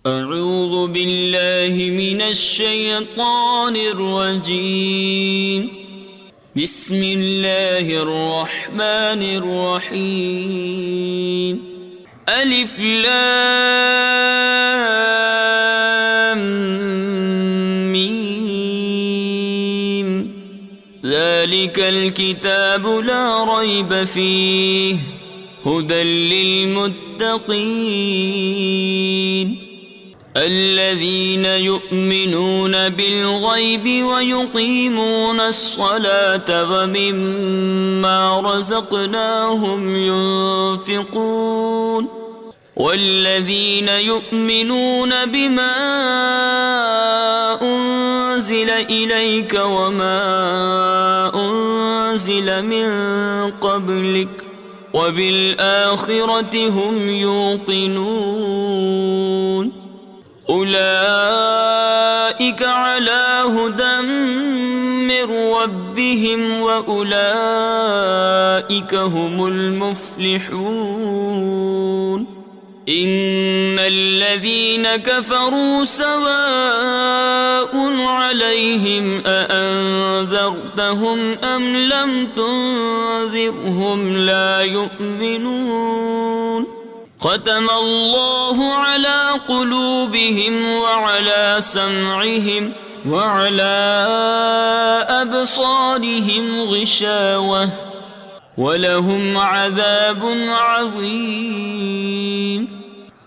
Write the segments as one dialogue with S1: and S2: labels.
S1: أعوذ بالله من الشيطان الرجيم. بسم الله الرحمن الرحيم. ألف لام ميم. ذلك الكتاب لا ريب فيه هدى للمتقين الذين يؤمنون بالغيب ويقيمون الصلاة ومما رزقناهم ينفقون والذين يؤمنون بما أنزل إليك وما أنزل من قبلك وبالآخرة هم يوقنون أولئك على هدى من ربهم وأولئك هم المفلحون. إن الذين كفروا سواء عليهم أأنذرتهم أم لم تنذرهم لا يؤمنون. ختم الله على قلوبهم وعلى سمعهم وعلى أبصارهم غشاوة ولهم عذاب عظيم.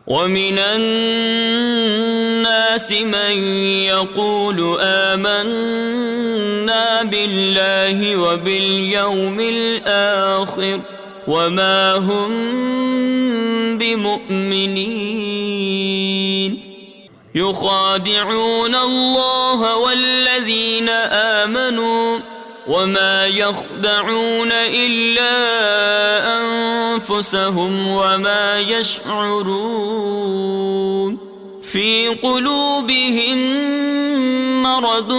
S1: ومن الناس من يقول آمنا بالله وباليوم الآخر وما هم بمؤمنين. يخادعون الله والذين آمنوا وما يخدعون إلا أنفسهم وما يشعرون. في قلوبهم مرض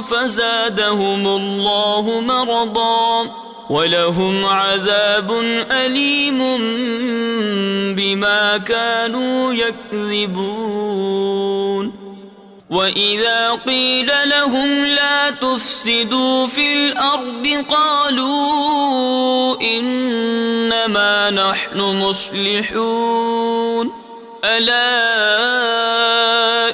S1: فزادهم الله مرضا ولهم عذاب أليم بما كانوا يكذبون. وإذا قيل لهم لا تفسدوا في الأرض قالوا إنما نحن مصلحون ألا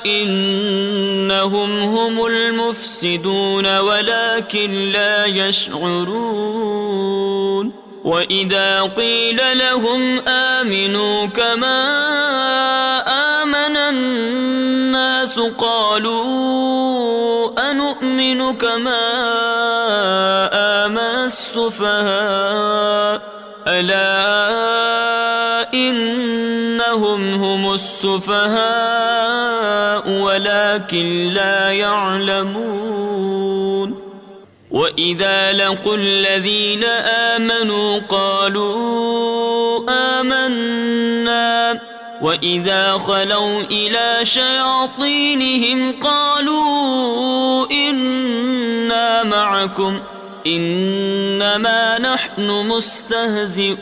S1: إنهم هم المفسدون ولكن لا يشعرون. وإذا قيل لهم آمنوا كما آمن الناس قالوا أنؤمن كما آمن السفهاء ألا إنهم هم السفهاء ولكن لا يعلمون. وإذا لقوا الذين آمنوا قالوا آمنا وإذا خلوا إلى شياطينهم قالوا إنا معكم إنما نحن مستهزئون.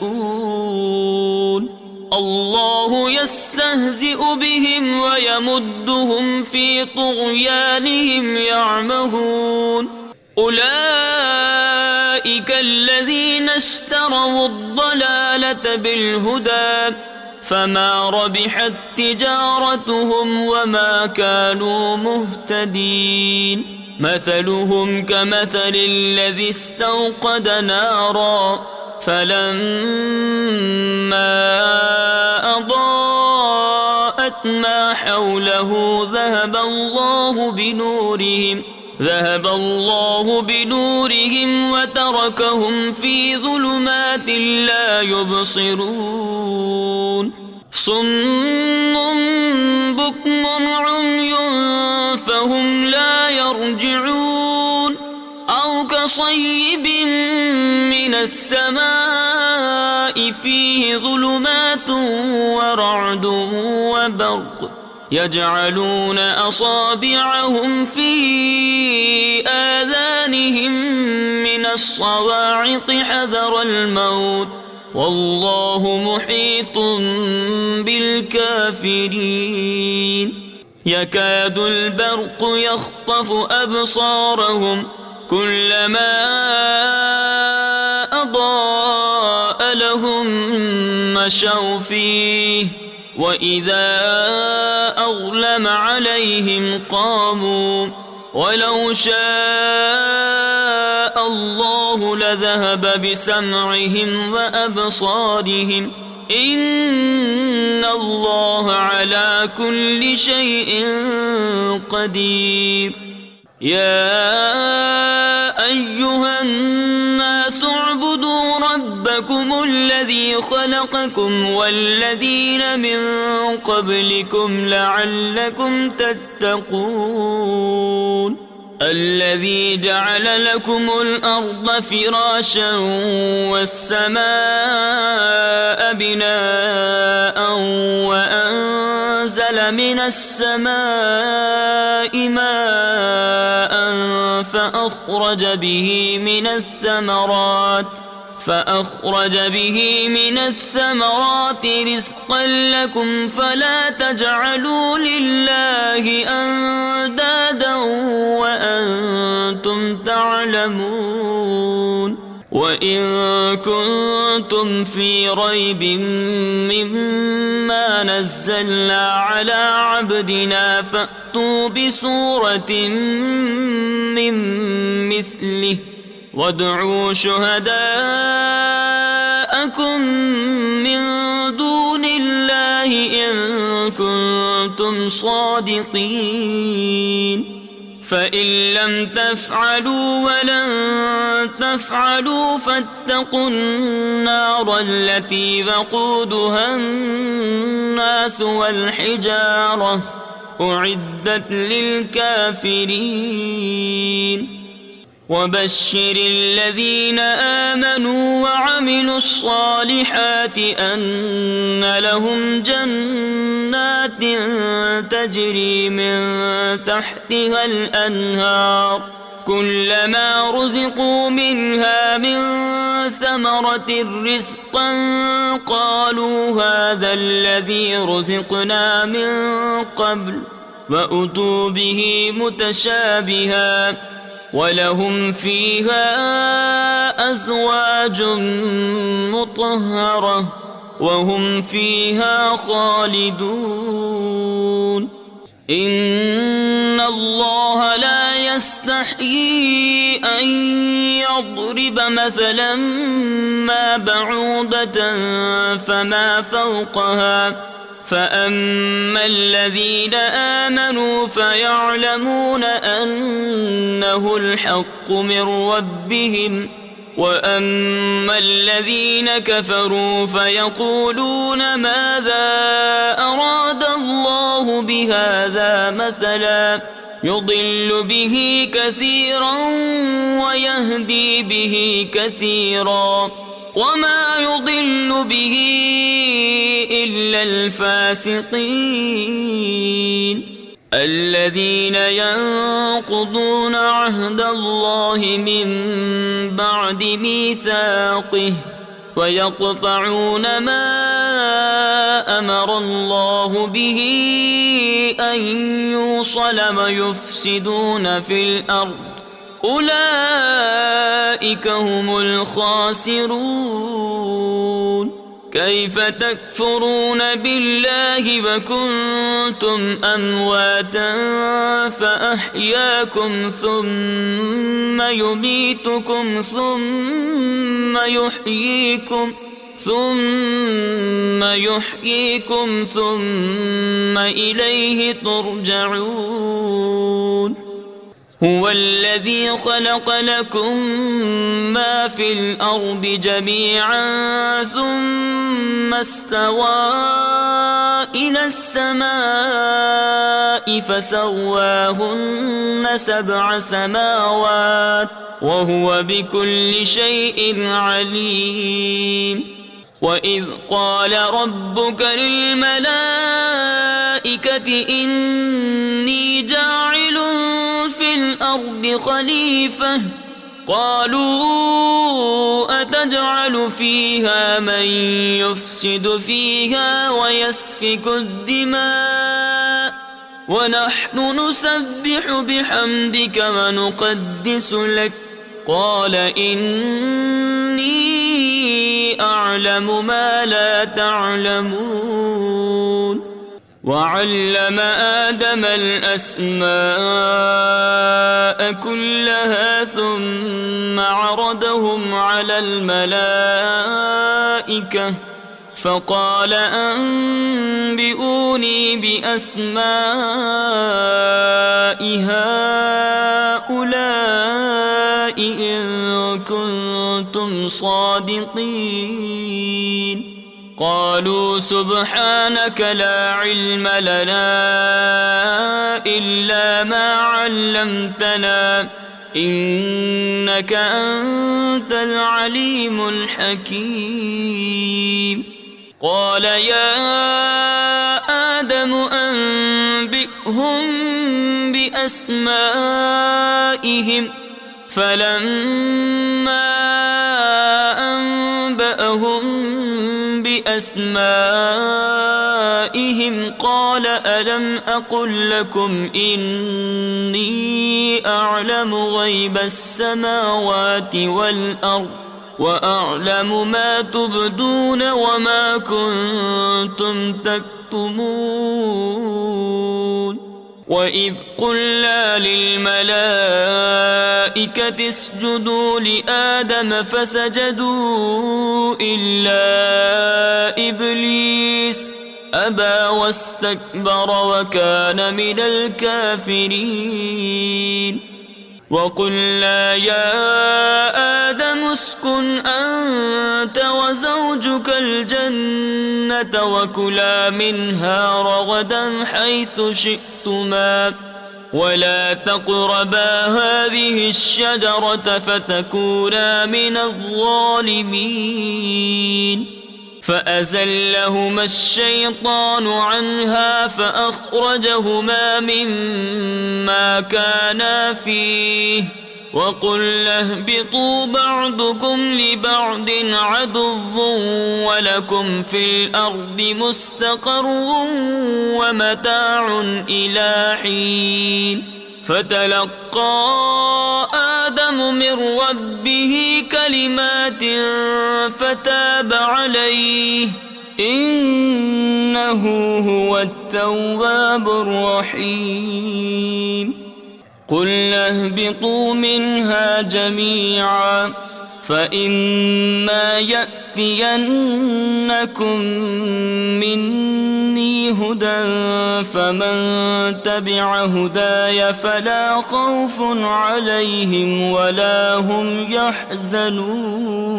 S1: الله يستهزئ بهم ويمدهم في طغيانهم يعمهون. أولئك الذين اشتروا الضلالة بالهدى فما ربحت تجارتهم وما كانوا مهتدين. مثلهم كمثل الذي استوقد نارا فلما أضاءت ما حوله ذهب الله بنورهم وتركهم في ظلمات لا يبصرون. صم بكم عمي فهم لا يرجعون. أو كصيب من السماء فيه ظلمات ورعد وبرق يجعلون أصابعهم في آذانهم من الصواعق حذر الموت والله محيط بالكافرين يكاد البرق يخطف أبصارهم كلما أضاء لهم مشوا فيه وإذا أظلم عليهم قاموا ولو شاء الله لذهب بسمعهم وأبصارهم إن الله على كل شيء قدير يا أيها الناس اعبدوا ربكم الذي خلقكم والذين من قبلكم لعلكم تتقون الذي جعل لكم الأرض فراشا والسماء بناء وأنزل من السماء ماء فأخرج به من الثمرات رزقا لكم فلا تجعلوا لله أندادا وأنتم تعلمون وإن كنتم في ريب مما نزلنا على عبدنا فأتوا بسورة من مثله وادعوا شهداءكم من دون الله إن كنتم صادقين فإن لم تفعلوا ولن تفعلوا فاتقوا النار التي وقودها الناس والحجارة أعدت للكافرين وبشر الذين آمنوا وعملوا الصالحات أن لهم جنات تجري من تحتها الأنهار كلما رزقوا منها من ثمرة رزقا قالوا هذا الذي رزقنا من قبل وأتوا به متشابها ولهم فيها أزواج مطهرة وهم فيها خالدون إن الله لا يستحيي أن يضرب مثلا ما بعوضة فما فوقها فأما الذين آمنوا فيعلمون أنه الحق من ربهم وأما الذين كفروا فيقولون ماذا أراد الله بهذا مثلا يضل به كثيرا ويهدي به كثيرا وما يضل به إلا الفاسقين الذين ينقضون عهد الله من بعد ميثاقه ويقطعون ما أمر الله به أن يوصل ويفسدون في الأرض أولئك هم الخاسرون كيف تكفرون بالله وكنتم أمواتا فأحياكم ثم يميتكم ثم يحييكم ثم إليه ترجعون هو الذي خلق لكم ما في الأرض جميعا ثم استوى إلى السماء فسواهن 7 سماوات وهو بكل شيء عليم وإذ قال ربك للملائكة إني جاعل في الأرض خليفة قالوا أتجعل فيها من يفسد فيها ويسفك الدماء ونحن نسبح بحمدك ونقدس لك قال إني أعلم ما لا تعلمون وعلم آدم الأسماء كلها ثم عرضهم على الملائكة فقال أنبئوني بأسماء هؤلاء إن كنتم صادقين قالوا سبحانك لا علم لنا إلا ما علمتنا إنك أنت العليم الحكيم قال يا آدم أنبئهم بأسمائهم فلما أنبأهم بأسمائهم قال ألم أقل لكم إني أعلم غيب السماوات والأرض وأعلم ما تبدون وما كنتم تكتمون وإذ قلنا للملائكة اسجدوا لآدم فسجدوا إلا إبليس أبى واستكبر وكان من الكافرين وقلنا يا آدم اسكن أنت وزوجك الجنة وكلا منها رغدا حيث شئتما ولا تقربا هذه الشجرة فتكونا من الظالمين فأزلهما الشيطان عنها فأخرجهما مما كانا فيه وقلنا اهبطوا بعضكم لبعض عدو ولكم في الأرض مستقر ومتاع إلى حين فتلقى آدم من ربه كلمات فتاب عليه إنه هو التواب الرحيم قلنا اهبطوا منها جميعا فإما يأتينكم مني هدى فمن تبع هداي فلا خوف عليهم ولا هم يحزنون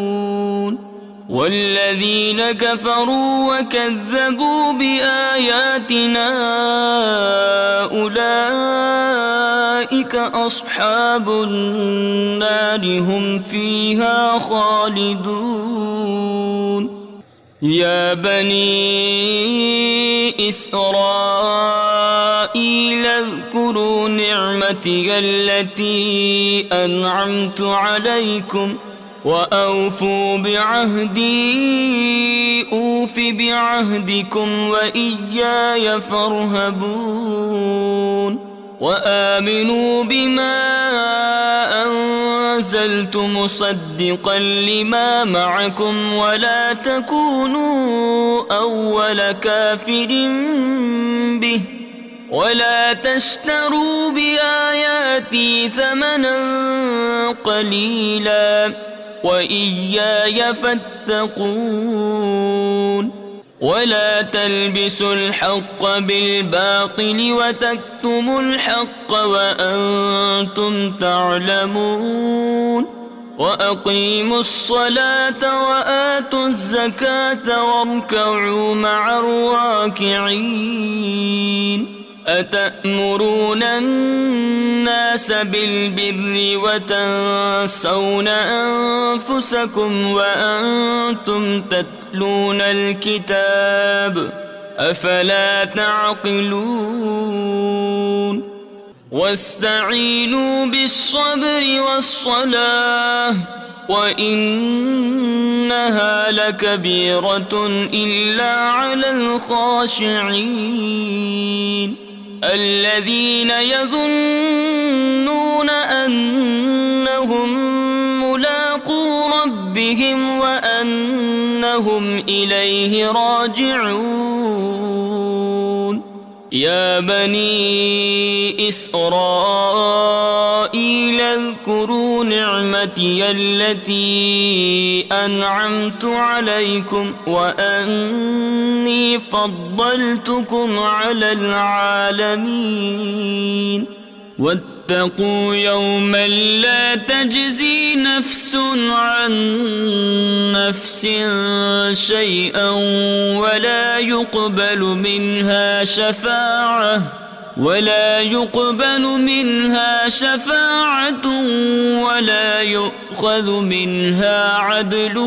S1: والذين كفروا وكذبوا بآياتنا أولئك أصحاب النار هم فيها خالدون يا بني إسرائيل اذكروا نعمتي التي أنعمت عليكم وأوفوا بعهدي أوف بعهدكم وإياي فارهبون وآمنوا بما أنزلت مصدقا لما معكم ولا تكونوا أول كافر به ولا تشتروا بآياتي ثمنا قليلا وإياي فاتقون ولا تلبسوا الحق بالباطل وتكتموا الحق وأنتم تعلمون وأقيموا الصلاة وآتوا الزكاة واركعوا مع الراكعين أتأمرون الناس بالبر وتنسون أنفسكم وأنتم تتلون الكتاب أفلا تعقلون واستعينوا بالصبر والصلاة وإنها لكبيرة إلا على الخاشعين الذين يظنون أنهم ملاقو ربهم وأنهم إليه راجعون يا بني إسرائيل اذكروا نعمتي التي أنعمت عليكم وأني فضلتكم على العالمين واتقوا يوما لا تجزي نفس عن نفس شيئا ولا يقبل منها شفاعة ولا يؤخذ منها عدل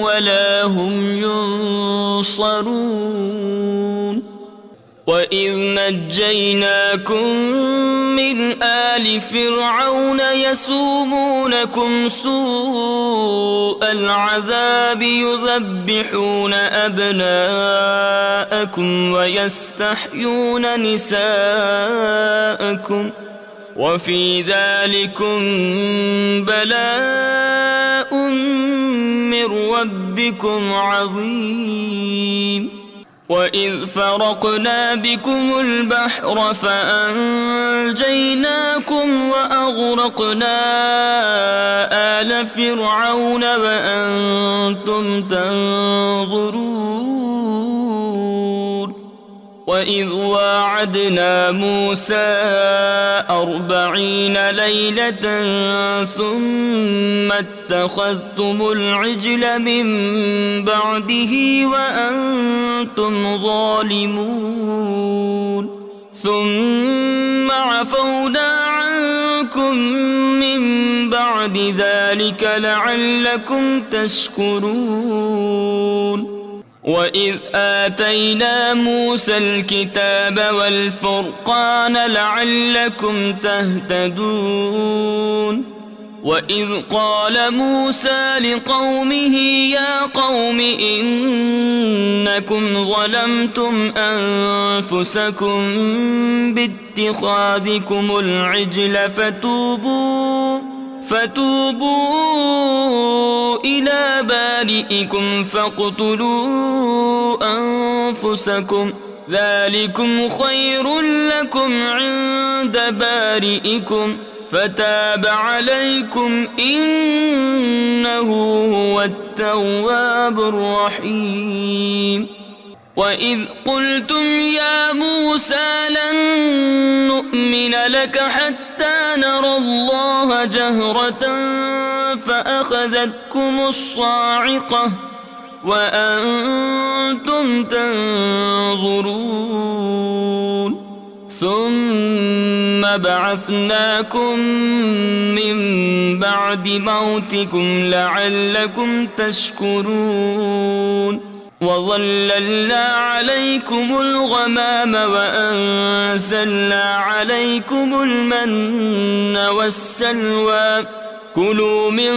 S1: ولا هم ينصرون وإذ نجيناكم من آل فرعون يسومونكم سوء العذاب يذبحون أبناءكم ويستحيون نساءكم وفي ذلكم بلاء من ربكم عظيم وإذ فرقنا بكم البحر فأنجيناكم وأغرقنا آل فرعون وأنتم تنظرون وإذ واعدنا موسى 40 ليلة ثم اتخذتم العجل من بعده وأنتم ظالمون ثم عفونا عنكم من بعد ذلك لعلكم تشكرون وإذ آتينا موسى الكتاب والفرقان لعلكم تهتدون وإذ قال موسى لقومه يا قوم إنكم ظلمتم أنفسكم باتخاذكم العجل فتوبوا إلى بارئكم فاقتلوا أنفسكم ذلكم خير لكم عند بارئكم فتاب عليكم إنه هو التواب الرحيم وإذ قلتم يا موسى لن نؤمن لك حتى نرى الله جهرة فأخذتكم الصاعقة وأنتم تنظرون ثم بعثناكم من بعد موتكم لعلكم تشكرون وظللنا عليكم الغمام وأنزلنا عليكم المن والسلوى كلوا من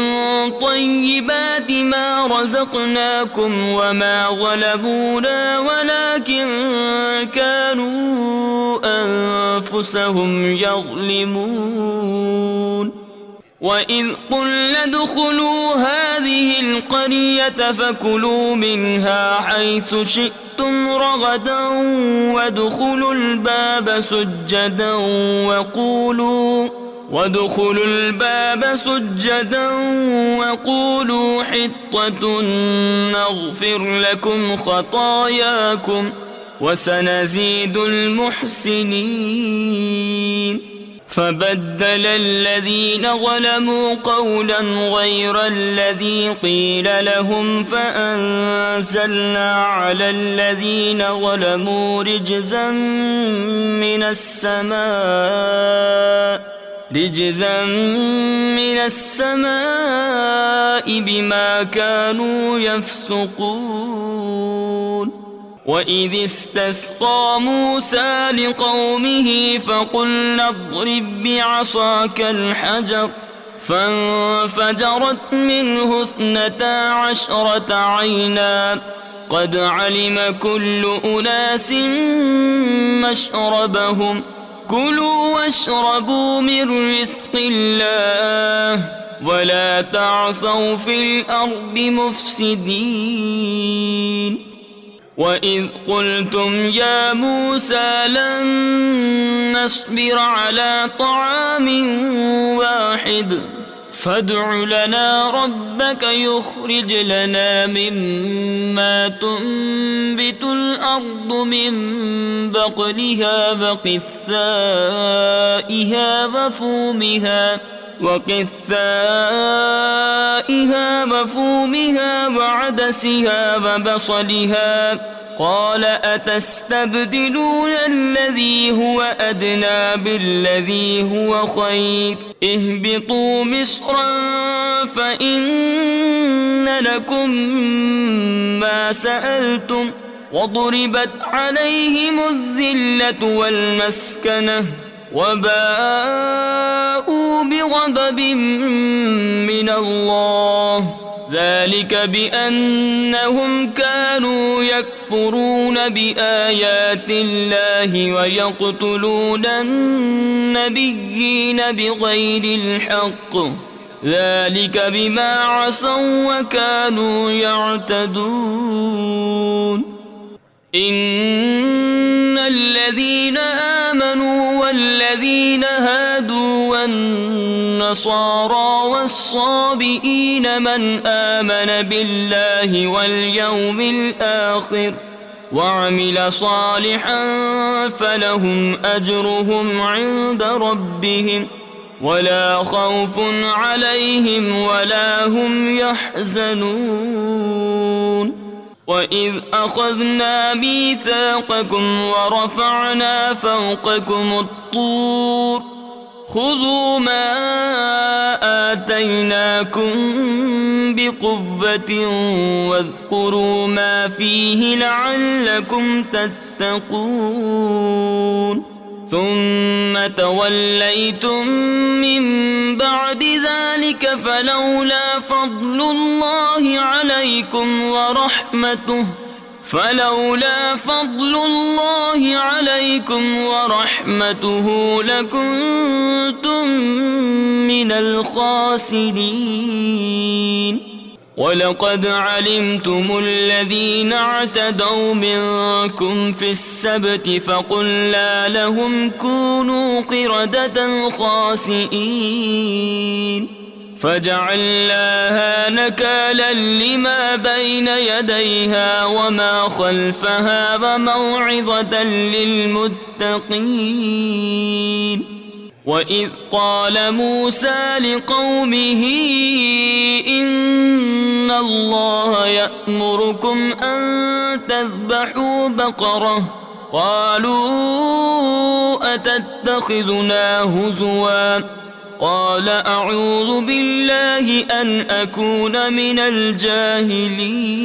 S1: طيبات ما رزقناكم وما ظلمونا ولكن كانوا أنفسهم يظلمون وإذ قلنا ادخلوا هذه القرية فكلوا منها حيث شئتم رغدا وادخلوا الباب سجدا وقولوا حطة نغفر لكم خطاياكم وسنزيد المحسنين فبدل الذين ظلموا قولا غير الذي قيل لهم فأنزلنا على الذين ظلموا رجزا من السماء بما كانوا يفسقون وإذ استسقى موسى لقومه فقلنا اضرب بعصاك الحجر فانفجرت منه 12 عينا قد علم كل أناس مشربهم كلوا واشربوا من رزق الله ولا تعثوا في الأرض مفسدين وإذ قلتم يا موسى لن نصبر على طعام واحد فادع لنا ربك يخرج لنا مما تنبت الأرض من بقلها وفومها وعدسها وبصلها قال أتستبدلون الذي هو أدنى بالذي هو خير اهبطوا مصرا فإن لكم ما سألتم وضربت عليهم الذلة والمسكنة وباءوا بغضب من الله ذلك بأنهم كانوا يكفرون بآيات الله ويقتلون النبيين بغير الحق ذلك بما عصوا وكانوا يعتدون إن الذين آمنوا والذين هادوا والنصارى والصابئين من آمن بالله واليوم الآخر وعمل صالحا فلهم أجرهم عند ربهم ولا خوف عليهم ولا هم يحزنون وإذ أخذنا ميثاقكم ورفعنا فوقكم الطور خذوا ما آتيناكم بقوة واذكروا ما فيه لعلكم تتقون ثم توليتم من بعد ذلك فلولا فضل الله عليكم ورحمته لكنتم من الخاسرين ولقد علمتم الذين اعتدوا منكم في السبت فقلنا لهم كونوا قردة خاسئين فجعلناها نكالا لما بين يديها وما خلفها وموعظة للمتقين وإذ قال موسى لقومه إن الله يأمركم أن تذبحوا بقرة قالوا أتتخذنا هزوا قال أعوذ بالله أن أكون من الجاهلين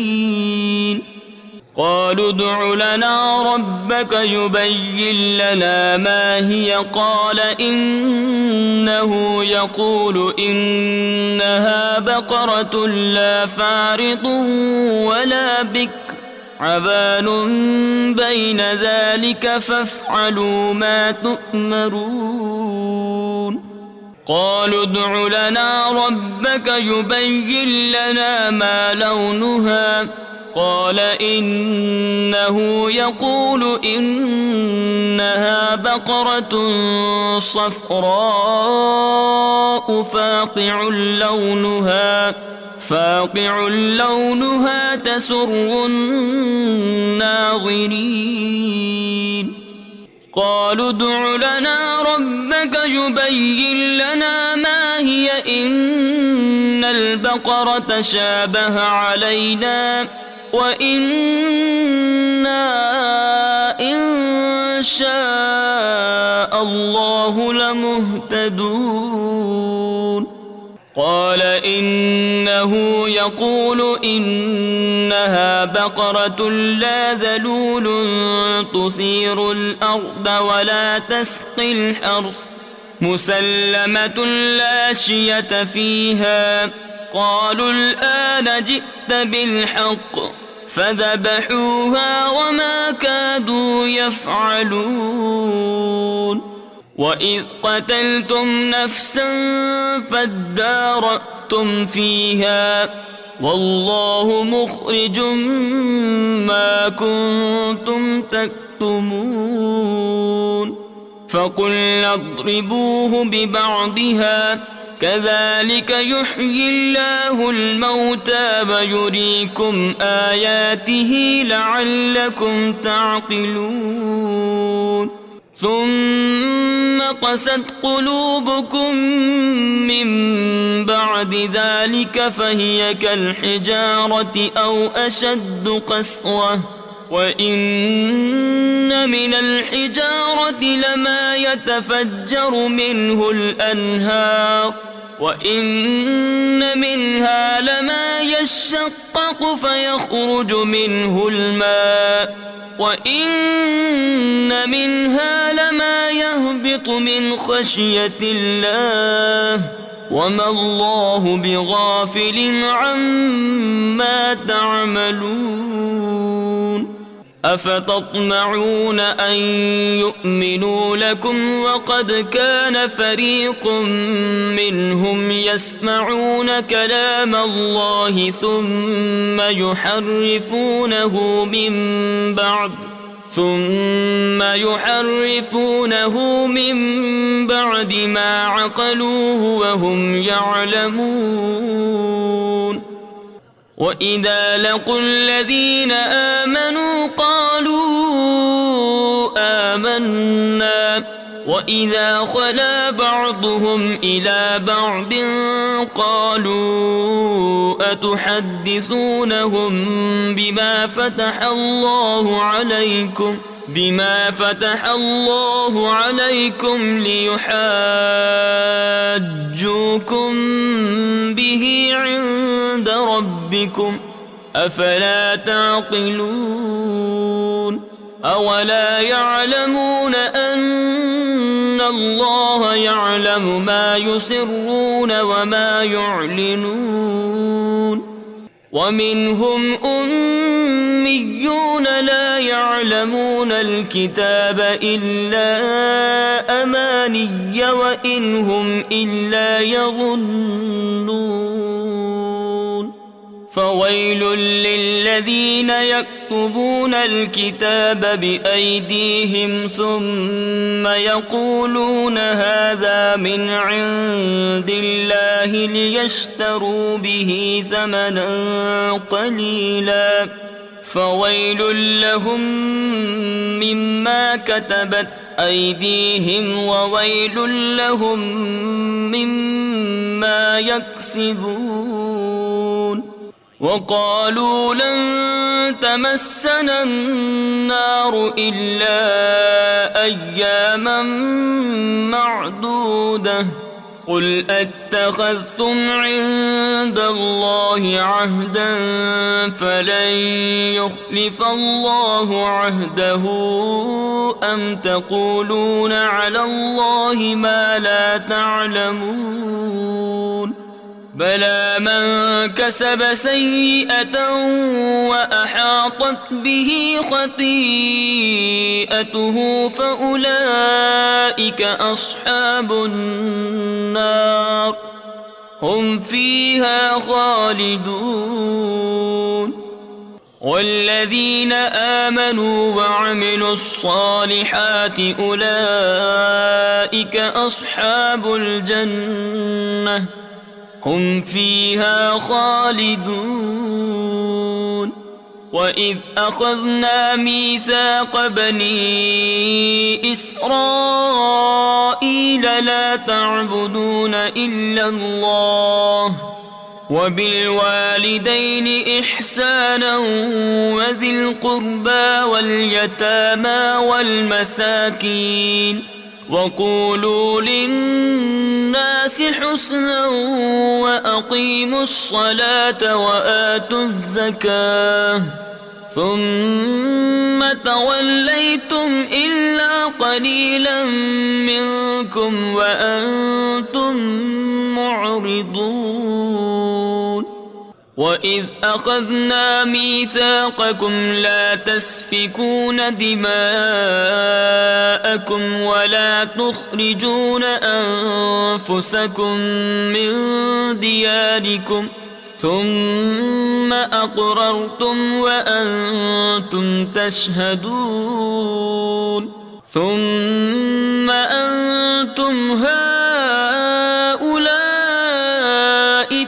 S1: قالوا ادع لنا ربك يبين لنا ما هي قال إنه يقول إنها بقرة لا فارض ولا بكر عبان بين ذلك فافعلوا ما تؤمرون قالوا ادع لنا ربك يبين لنا ما لونها قال إنه يقول إنها بقرة صفراء فاقع لونها تسر الناظرين قالوا ادع لنا ربك يبين لنا ما هي إن البقرة شابه علينا وإنا إن شاء الله لمهتدون قال إنه يقول إنها بقرة لا ذلول تثير الأرض ولا تسقي الحرث مسلمة لا شية فيها. قالوا الآن جئت بالحق فذبحوها وما كادوا يفعلون. وإذ قتلتم نفسا فادارأتم فيها والله مخرج ما كنتم تكتمون. فقلنا اضربوه ببعضها كذلك يحيي الله الموتى ويريكم آياته لعلكم تعقلون. ثم قست قلوبكم من بعد ذلك فهي كالحجارة أو أشد قسوة. وإن من الحجارة لما يتفجر منه الأنهار وإن منها لما يشقق فيخرج منه الماء وإن منها لما يهبط من خشية الله وما الله بغافل عما تعملون. أفتطمعون أن يؤمنوا لكم وقد كان فريق منهم يسمعون كلام الله ثم يحرفونه من بعد ما عقلوه وهم يعلمون. وإذا لقوا الذين آمنوا قالوا آمنا وإذا خلا بعضهم إلى بعض قالوا أتحدثونهم بما فتح الله عليكم ليحاجوكم به عند ربكم أفلا تعقلون. أولا يعلمون أن الله يعلم ما يسرون وما يعلنون. ومنهم أميون لا يعلمون الكتاب إلا أماني وإن هم إلا يظنون. فويل للذين يكتبون الكتاب بأيديهم ثم يقولون هذا من عند الله ليشتروا به ثمنا قليلا فويل لهم مما كتبت أيديهم وويل لهم مما يكسبون. وقالوا لن تمسنا النار إلا أياما معدودة قل أتخذتم عند الله عهدا فلن يخلف الله عهده أم تقولون على الله ما لا تعلمون. بلى من كسب سيئة وأحاطت به خطيئته فأولئك أصحاب النار هم فيها خالدون. والذين آمنوا وعملوا الصالحات أولئك أصحاب الجنة هم فيها خالدون. وإذ أخذنا ميثاق بني إسرائيل لا تعبدون إلا الله وبالوالدين إحسانا وذي القربى واليتامى والمساكين وقولوا للناس حسنا وأقيموا الصلاة وآتوا الزكاة ثم توليتم إلا قليلا منكم وأنتم معرضون وإذ أخذنا ميثاقكم لا تسفكون دماءكم ولا تخرجون أنفسكم من دياركم ثم أقررتم وأنتم تشهدون ثم أنتم هؤلاء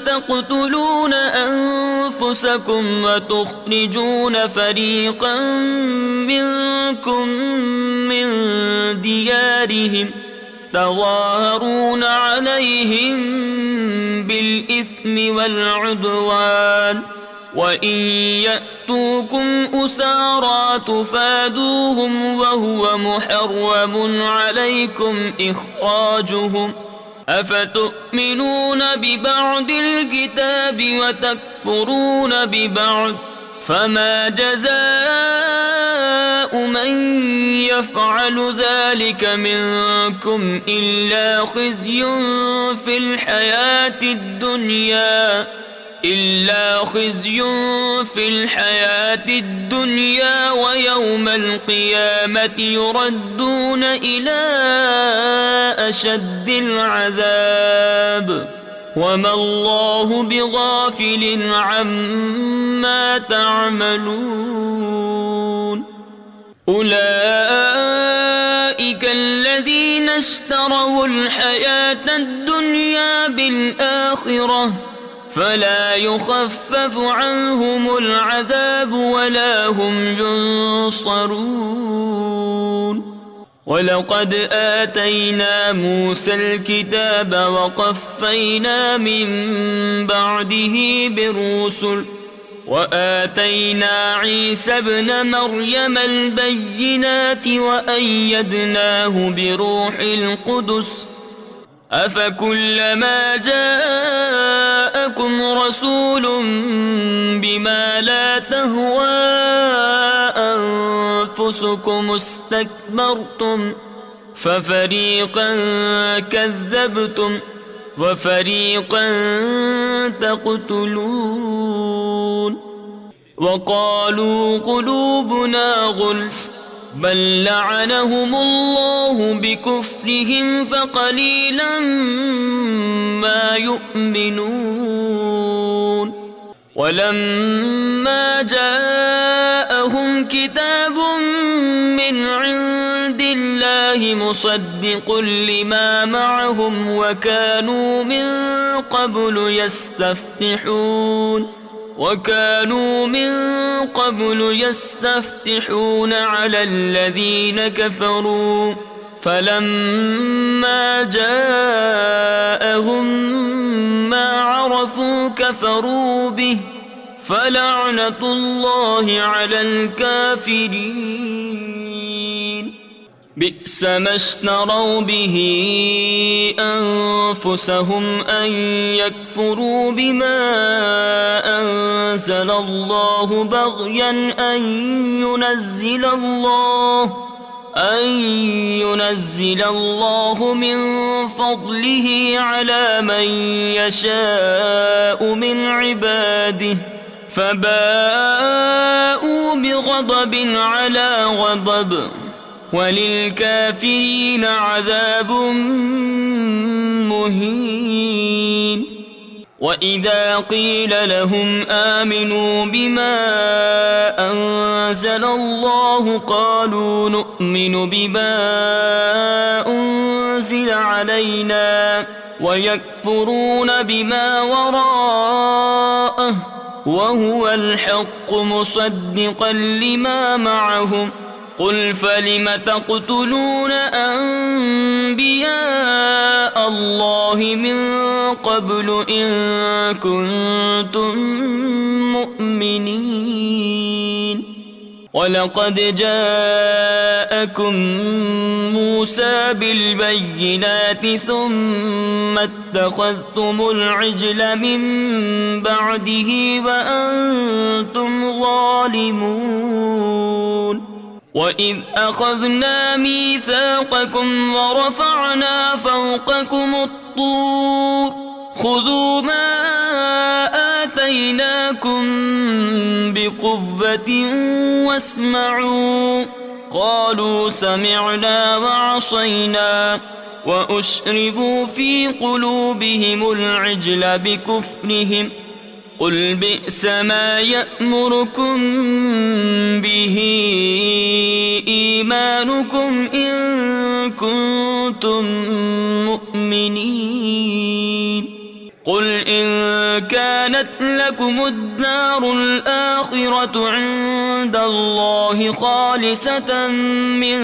S1: تقتلون أنفسكم وتخرجون فريقا منكم من ديارهم تظاهرون عليهم بالإثم والعدوان وإن يأتوكم أسارى تفادوهم وهو محرم عليكم إخراجهم أفتؤمنون ببعض الكتاب وتكفرون ببعض فما جزاء من يفعل ذلك منكم إلا خزي في الحياة الدنيا ويوم القيامة يردون إلى أشد العذاب وما الله بغافل عما تعملون أولئك الذين اشتروا الحياة الدنيا بالآخرة فلا يخفف عنهم العذاب ولا هم ينصرون ولقد آتينا موسى الكتاب وقفينا من بعده بالرسل وآتينا عيسى ابن مريم البينات وأيدناه بروح القدس أفكلما جاءكم رسول بما لا تهوى أنفسكم استكبرتم ففريقا كذبتم وفريقا تقتلون وقالوا قلوبنا غلف بل لعنهم الله بكفرهم فقليلا ما يؤمنون ولما جاءهم كتاب من عند الله مصدق لما معهم وكانوا من قبل يستفتحون على الذين كفروا فلما جاءهم ما عرفوا كفروا به فلعنة الله على الكافرين بئس ما اشتروا به أنفسهم أن يكفروا بما أنزل الله بغيا أن ينزل الله من فضله على من يشاء من عباده فباءوا بغضب على غضب وللكافرين عذاب مهين وإذا قيل لهم آمنوا بما أنزل الله قالوا نؤمن بما أنزل علينا ويكفرون بما وراءه وهو الحق مصدقا لما معهم قل فلم تقتلون أنبياء الله من قبل إن كنتم مؤمنين ولقد جاءكم جاءكم موسى بالبينات ثم اتخذتم العجل من بعده وأنتم ظالمون وإذ أخذنا ميثاقكم ورفعنا فوقكم الطور خذوا ما آتيناكم بقوة واسمعوا قالوا سمعنا وعصينا وأشربوا في قلوبهم العجل بكفرهم قل بئس ما يأمركم به إيمانكم إن كنتم مؤمنين قل إن كانت لكم الدار الآخرة عند الله خالصة من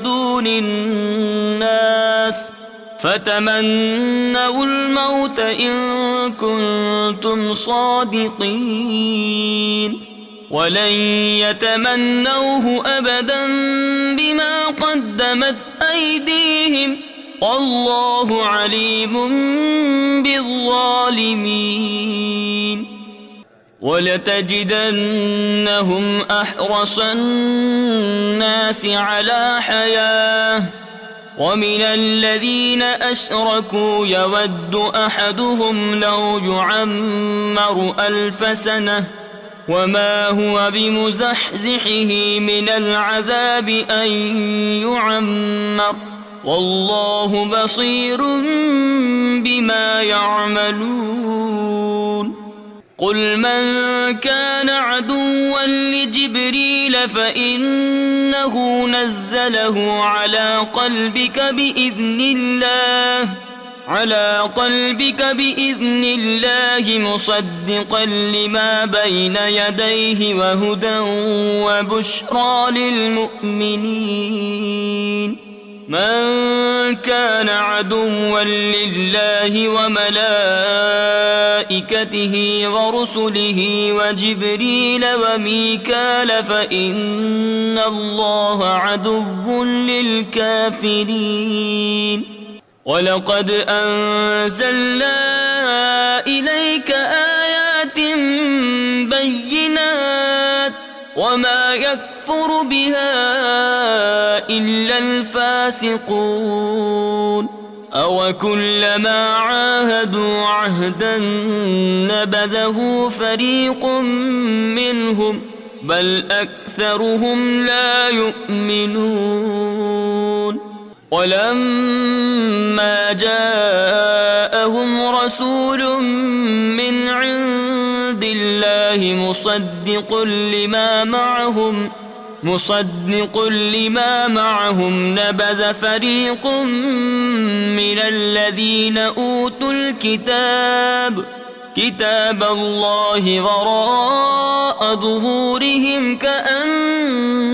S1: دون الناس فتمنوا الموت إن كنتم صادقين ولن يتمنوه أبدا بما قدمت أيديهم والله عليم بالظالمين ولتجدنهم أحرص الناس على حياة ومن الذين أشركوا يود أحدهم لو يعمر 1000 سنة وما هو بمزحزحه من العذاب أن يعمر والله بصير بما يعملون قل من كان عدوا لجبريل فإنه نزله على قلبك بإذن الله مصدقا لما بين يديه وهدى وبشرى للمؤمنين من كان عدوا لله وملائكته ورسله وجبريل وميكال فإن الله عدو للكافرين ولقد أنزلنا إليك آيات بينات وما يكفر بها إلا الفاسقون أو كلما عاهدوا عهدا نبذه فريق منهم بل أكثرهم لا يؤمنون ولما جاءهم رسول من عند الله مصدق لما معهم نبذ فريق من الذين أوتوا كتاب الله وراء ظهورهم كأنهم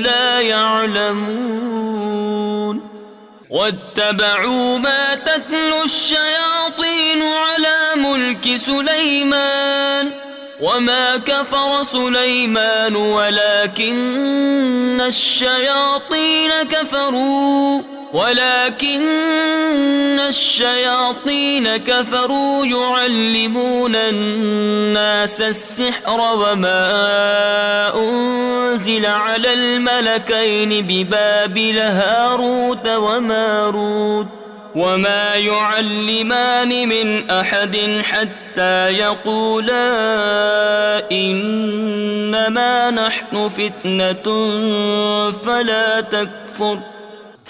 S1: لا يعلمون واتبعوا ما تتلو الشياطين على ملك سليمان وما كفر سليمان ولكن الشياطين كفروا يعلمون الناس السحر وما أنزل على الملكين ببابل هاروت وماروت وما يعلمان من أحد حتى يقولا إنما نحن فتنة فلا تكفر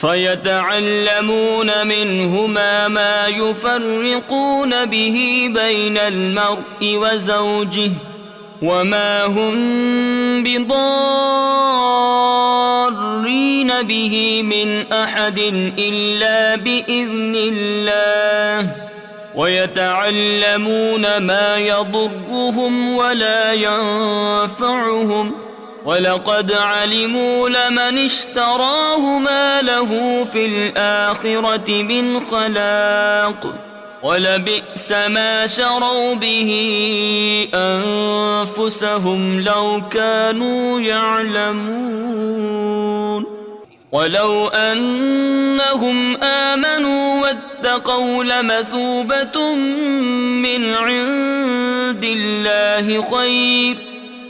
S1: فيتعلمون منهما ما يفرقون به بين المرء وزوجه وما هم بضارين به من أحد إلا بإذن الله ويتعلمون ما يضرهم ولا ينفعهم ولقد علموا لمن اشتراه ما له في الآخرة من خلاق ولبئس ما شروا به أنفسهم لو كانوا يعلمون ولو أنهم آمنوا واتقوا لمثوبة من عند الله خير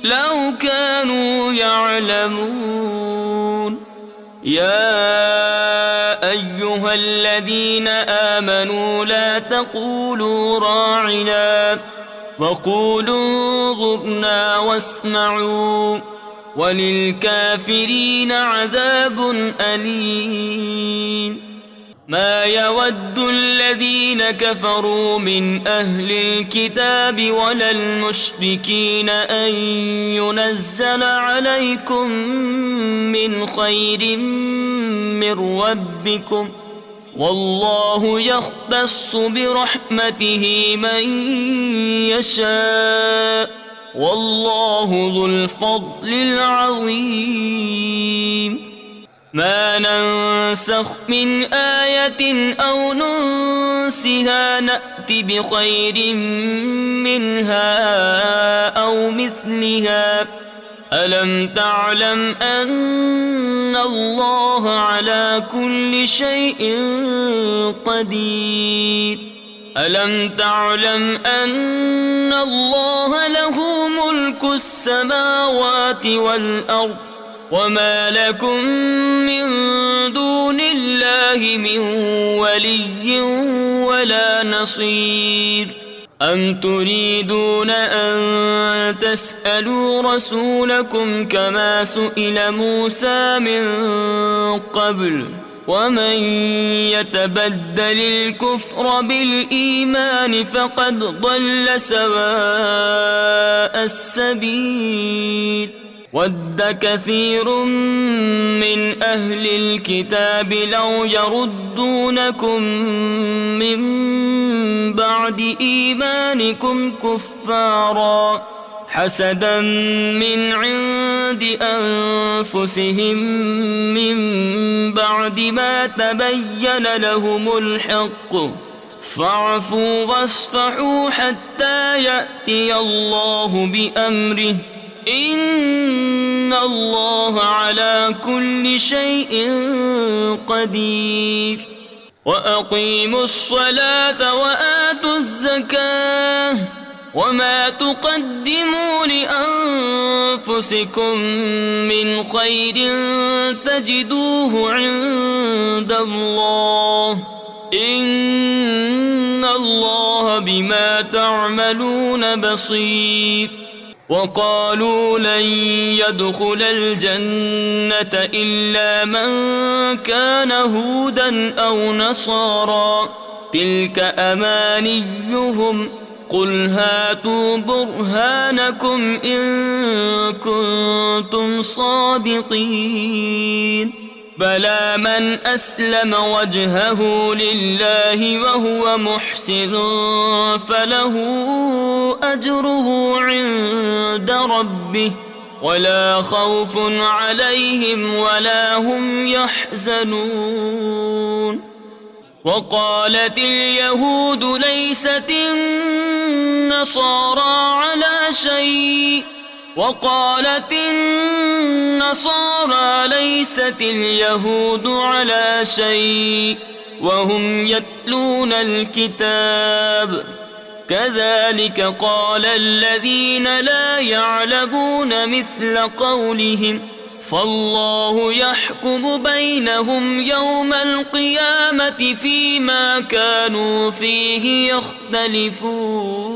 S1: لو كانوا يعلمون يا أيها الذين آمنوا لا تقولوا راعنا وقولوا انظرنا واسمعوا وللكافرين عذاب أليم ما يود الذين كفروا من أهل الكتاب ولا المشركين أن ينزل عليكم من خير من ربكم والله يختص برحمته من يشاء والله ذو الفضل العظيم ما ننسخ من آية أو ننسها نأت بخير منها أو مثلها ألم تعلم أن الله على كل شيء قدير ألم تعلم أن الله له ملك السماوات والأرض وما لكم من دون الله من ولي ولا نصير أم تريدون أن تسألوا رسولكم كما سئل موسى من قبل ومن يتبدل الكفر بالإيمان فقد ضل سواء السبيل ود كثير من أهل الكتاب لو يردونكم من بعد إيمانكم كفارا حسدا من عند أنفسهم من بعد ما تبين لهم الحق فاعفوا واصفحوا حتى يأتي الله بأمره إن الله على كل شيء قدير وأقيموا الصلاة وآتوا الزكاة وما تقدموا لأنفسكم من خير تجدوه عند الله إن الله بما تعملون بصير وقالوا لن يدخل الجنة إلا من كان هودا أو نصارى تلك أمانيهم قل هاتوا برهانكم إن كنتم صادقين بلى من أسلم وجهه لله وهو محسن فله أجره عند ربه ولا خوف عليهم ولا هم يحزنون وقالت اليهود ليست النصارى على شيء وقالت النصارى ليست اليهود على شيء وهم يتلون الكتاب كذلك قال الذين لا يعلمون مثل قولهم فالله يحكم بينهم يوم القيامة فيما كانوا فيه يختلفون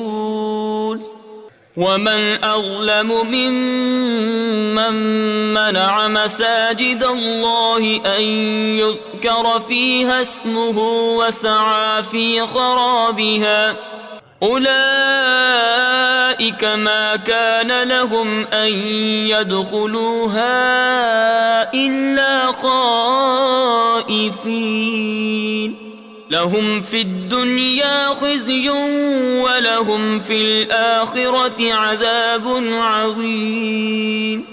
S1: ومن أظلم ممن منع مساجد الله أن يذكر فيها اسمه وسعى في خرابها أولئك ما كان لهم أن يدخلوها إلا خائفين لهم في الدنيا خزي ولهم في الآخرة عذاب عظيم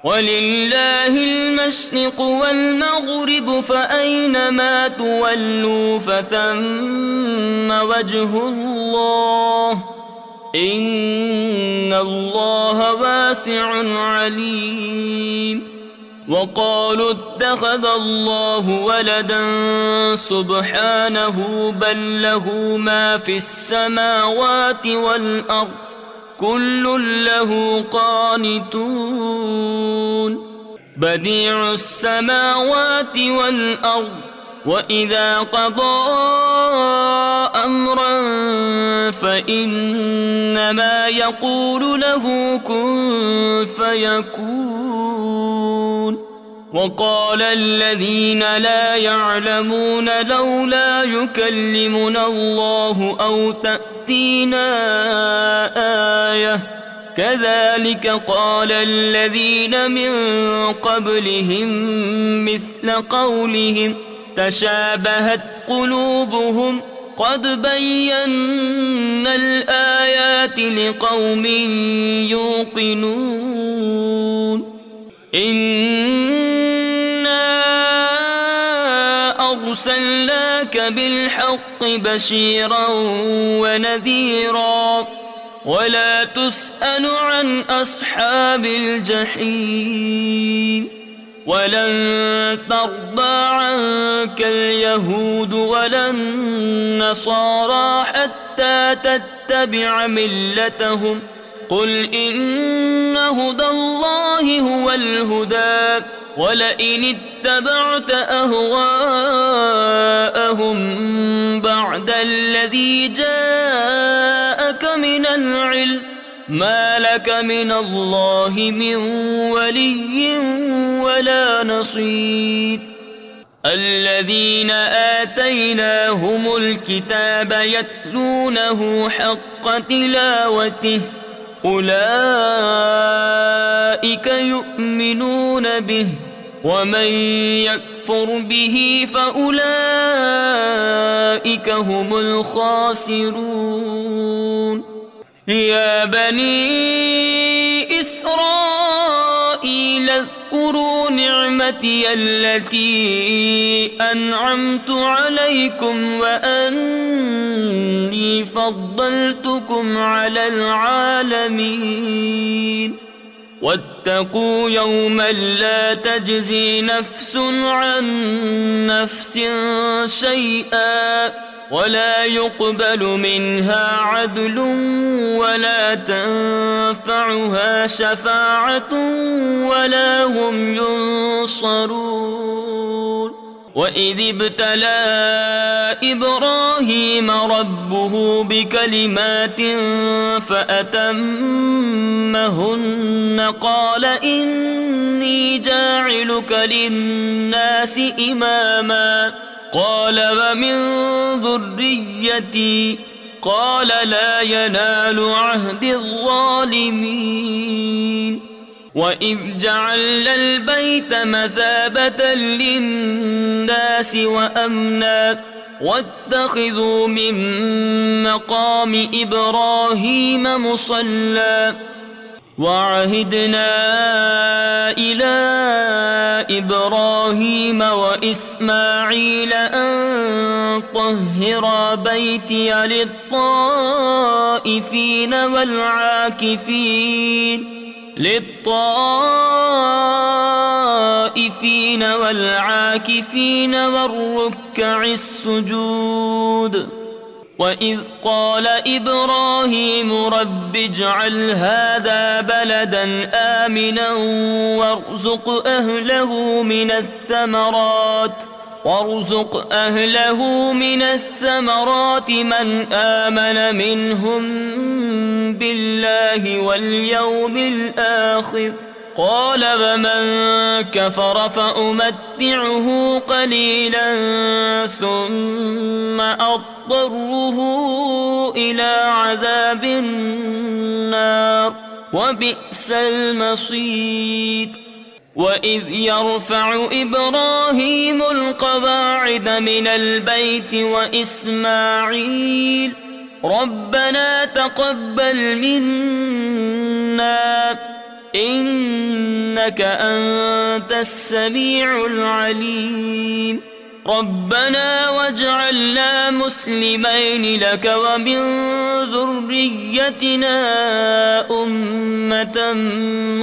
S1: ولله المشرق والمغرب فأينما تولوا فثم وجه الله إن الله واسع عليم. وقالوا اتخذ الله ولدا سبحانه بل له ما في السماوات والأرض كل له قانتون بديع السماوات والأرض وإذا قضى أمرا فإنما يقول له كن فيكون. وقال الذين لا يعلمون لولا يكلمنا الله أو تأتينا آية كذلك قال الذين من قبلهم مثل قولهم تشابهت قلوبهم قد بينا الآيات لقوم يوقنون. إنا أرسلناك بالحق بشيرا ونذيرا ولا تسأل عن أصحاب الجحيم. ولن ترضى عنك اليهود ولا النصارى حتى تتبع ملتهم قل إن هدى الله هو الهدى ولئن اتبعت أهواءهم بعد الذي جاءك من العلم ما لك من الله من ولي ولا نصير. الذين آتيناهم الكتاب يتلونه حق تلاوته أولئك يؤمنون به ومن يكفر به فأولئك هم الخاسرون. يا بني إسرائيل اذكروا نعمتي التي أنعمت عليكم وأني فضلتكم على العالمين. واتقوا يوما لا تجزي نفس عن نفس شيئا ولا يقبل منها عدل ولا تنفعها شفاعة ولا هم ينصرون. وإذ ابتلى إبراهيم ربه بكلمات فأتمهن قال إني جاعلك للناس إماما قال ومن ذريتي قال لا ينال عهد الظالمين. وإذ جعلنا البيت مثابة للناس وأمنا واتخذوا من مقام إبراهيم مصلى وعهدنا إلى إبراهيم وإسماعيل أن طهرا بيتي للطائفين والعاكفين والركع السجود. وإذ قال إبراهيم رب اجعل هذا بلدا آمنا وارزق أهله من الثمرات من آمن منهم بالله واليوم الآخر قال ومن كفر فأمتعه قليلا ثم أضطره إلى عذاب النار وبئس المصير. وإذ يرفع إبراهيم القواعد من البيت وإسماعيل ربنا تقبل منا إنك أنت السميع العليم ربنا واجعلنا مسلمين لك ومن ذريتنا أمة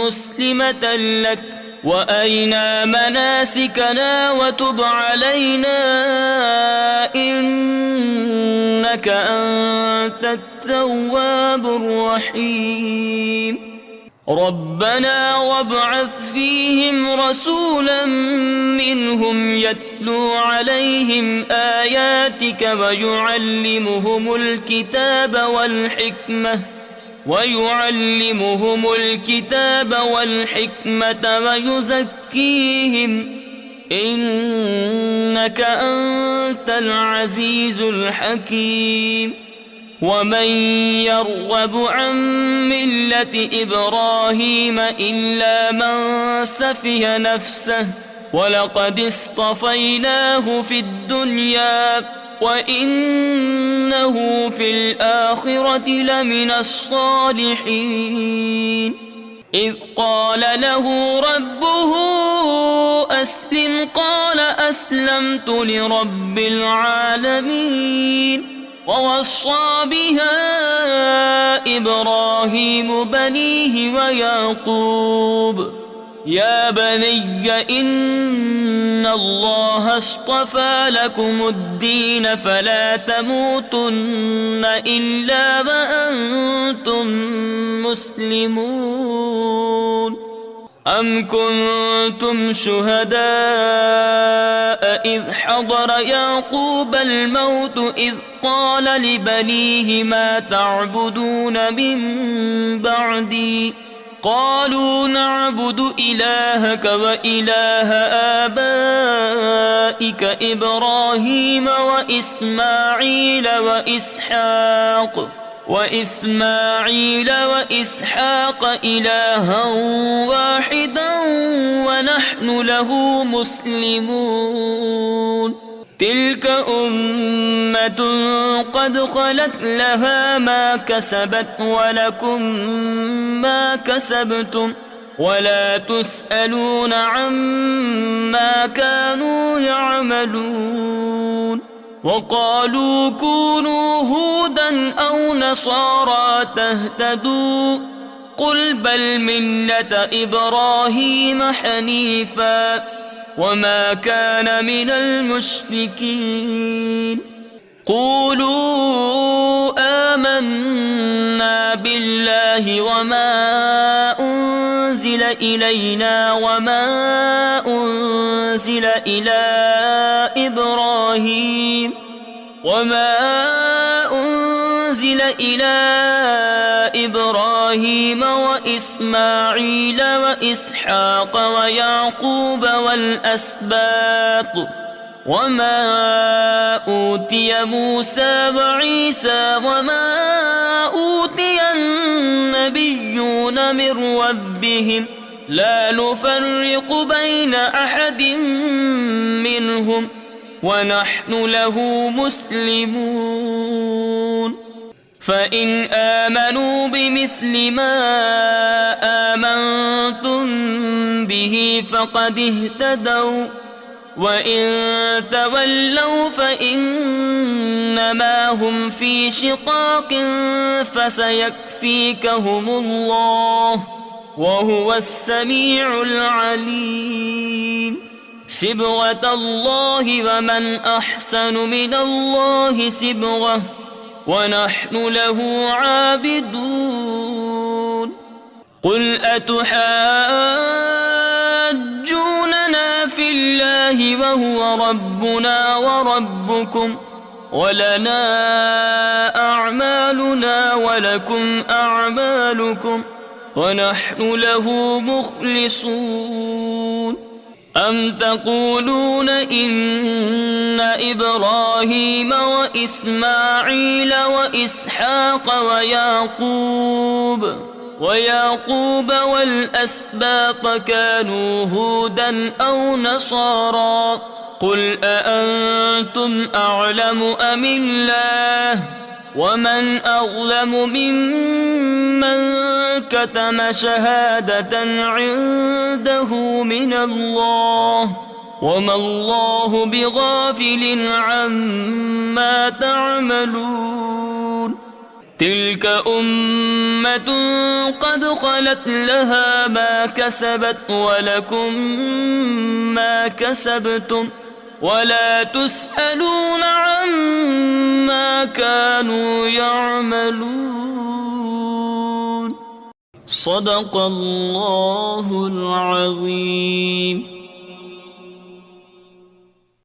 S1: مسلمة لك وأرنا مناسكنا وتب علينا إنك أنت التواب الرحيم ربنا وابعث فيهم رسولا منهم يتلو عليهم آياتك ويعلمهم الكتاب والحكمة ويزكيهم إنك أنت العزيز الحكيم ومن يرغب عن ملة إبراهيم إلا من سفه نفسه ولقد اصطفيناه في الدنيا وإنه في الآخرة لمن الصالحين إذ قال له ربه أسلم قال أسلمت لرب العالمين ووصى بها إبراهيم بنيه ويعقوب يا بني إن الله اصطفى لكم الدين فلا تموتن إلا وأنتم مسلمون أم كنتم شهداء إذ حضر يعقوب الموت إذ قال لبنيه ما تعبدون من بعدي قالوا نعبد إلهك وإله آبائك إبراهيم وإسماعيل وإسحاق إلها واحدا ونحن له مسلمون تلك أمة قد خلت لها ما كسبت ولكم ما كسبتم ولا تسألون عما كانوا يعملون وقالوا كونوا هودا أو نصارى تهتدوا قل بل ملة إبراهيم حنيفا وما كان من المشركين قولوا آمنا بالله وما أنزل إلينا وما أنزل إلى إبراهيم وإسماعيل وإسحاق ويعقوب والأسباط وما أوتي موسى وعيسى وما أوتي النبيون من ربهم لا نفرق بين أحد منهم ونحن له مسلمون فإن آمنوا بمثل ما آمنتم به فقد اهتدوا وإن تولوا فإنما هم في شقاق فسيكفيكهم الله وهو السميع العليم صبغة الله ومن أحسن من الله صبغة ونحن له عابدون قل أتحاجوننا في الله وهو ربنا وربكم ولنا أعمالنا ولكم أعمالكم ونحن له مخلصون أم تقولون إن إبراهيم وإسماعيل وإسحاق ويعقوب والأسباط كانوا هودا أو نصارى قل أأنتم أعلم أم الله ومن أظلم ممن كتم شهادة عنده من الله وما الله بغافل عما تعملون تلك أمة قد خلت لها ما كسبت ولكم ما كسبتم ولا تسألون عما كانوا يعملون صدق الله العظيم.